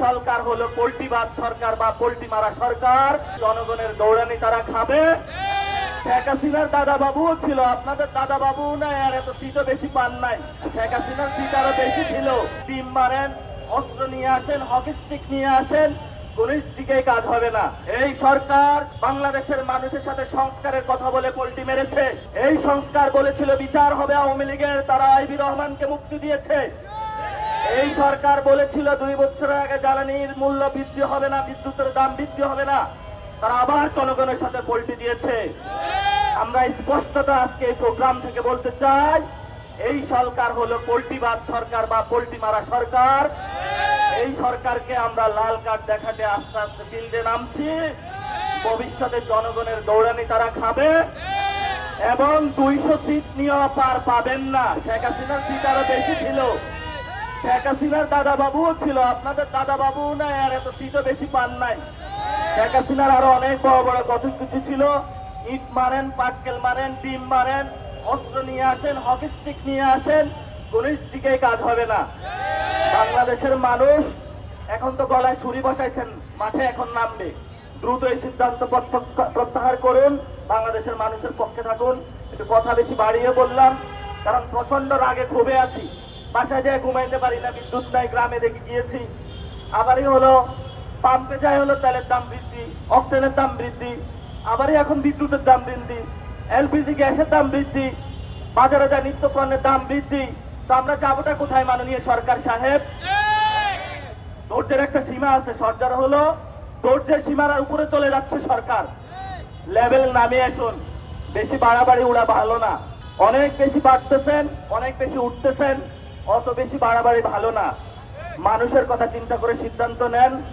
সরকার হলো পোল্ট্রিবাদ সরকার বা পোল্ট্রি মারা সরকার। জনগণের দৌড়ানি তারা খাবে। শেখ হাসিনার দাদা বাবুও ছিল, আপনাদের দাদা বাবু নাই, আর এত সিটও বেশি পান নাই। শেখ হাসিনার সিট আরো বেশি ছিল। টিম মারেন, অস্ত্র নিয়ে আসেন, হকি স্টিক নিয়ে আসেন, কোন স্টিকে কাজ হবে না। এই সরকার বাংলাদেশের মানুষের সাথে সংস্কারের কথা বলে পোল্টি মেরেছে। এই সংস্কার বলেছিল বিচার হবে আওয়ামী লীগের, তারা আইবি রহমানকে মুক্তি দিয়েছে। এই সরকার বলেছিল 2 বছর আগে জ্বালানির মূল্য বৃদ্ধি হবে না, বিদ্যুতের দাম বৃদ্ধি হবে না, তারা আবার জনগণের সাথে পোল্টি দিয়েছে। আমরা স্পষ্টত আজকে এই প্রোগ্রাম থেকে বলতে চাই, এই সরকার হলো পোল্ট্রিবাদ সরকার বা পোল্ট্রি মারা সরকার। এই সরকারকে আমরা লাল কার্ড দেখাতে আস্তে আস্তে ফিল্ডে নামছি। ভবিষ্যতে জনগণের দৌড়ানি তারা খাবে এবং 200 সিট নিয়েও পার পাবেন না। শেখ হাসিনার সিট আরো বেশি ছিল। শেখ হাসিনার দাদা বাবুও ছিল, আপনাদের দাদা বাবু নাই, আর এত সিটও বেশি পান নাই। শেখ হাসিনার আরো অনেক বড় বড় কত কিছু ছিল। ইট মারেন, পাটকেল মারেন, ডিম মারেন, অস্ত্র নিয়ে আসেন, হকি স্টিক নিয়ে আসেন, কোন স্টিকে কাজ হবে না। বাংলাদেশের মানুষ এখন তো গলায় ছুরি বসাইছেন, মাঠে এখন নামবে। দ্রুত এই সিদ্ধান্ত প্রত্যাহার করুন, বাংলাদেশের মানুষের পক্ষে থাকুন। একটু কথা বেশি বাড়িয়ে বললাম, কারণ প্রচন্ড রাগে ক্ষোভে আছি। বাসায় যায় ঘুমাইতে পারি না, বিদ্যুৎ নাই, গ্রামে দেখে গিয়েছি। আবারই হলো পাম্পে যায় হলো তেলের দাম বৃদ্ধি, অক্টেনের দাম বৃদ্ধি, আবারই এখন বিদ্যুতের দাম বৃদ্ধি, এলপিজি গ্যাসের দাম বৃদ্ধি, বাজারে যা নিত্য পণ্যের দাম বৃদ্ধি। তো আমরা যাবোটা কোথায় মাননীয় সরকার সাহেব? ধৈর্যের একটা সীমা আছে, সরকার হলো ধৈর্যের সীমার উপরে চলে যাচ্ছে সরকার। লেভেল নামিয়ে আসুন, বেশি বাড়াবাড়ি উড়া ভালো না। অনেক বেশি বাড়তেছেন, অনেক বেশি উঠতেছেন, অত বেশি বাড়াবাড়ি ভালো না। মানুষের কথা চিন্তা করে সিদ্ধান্ত নেন।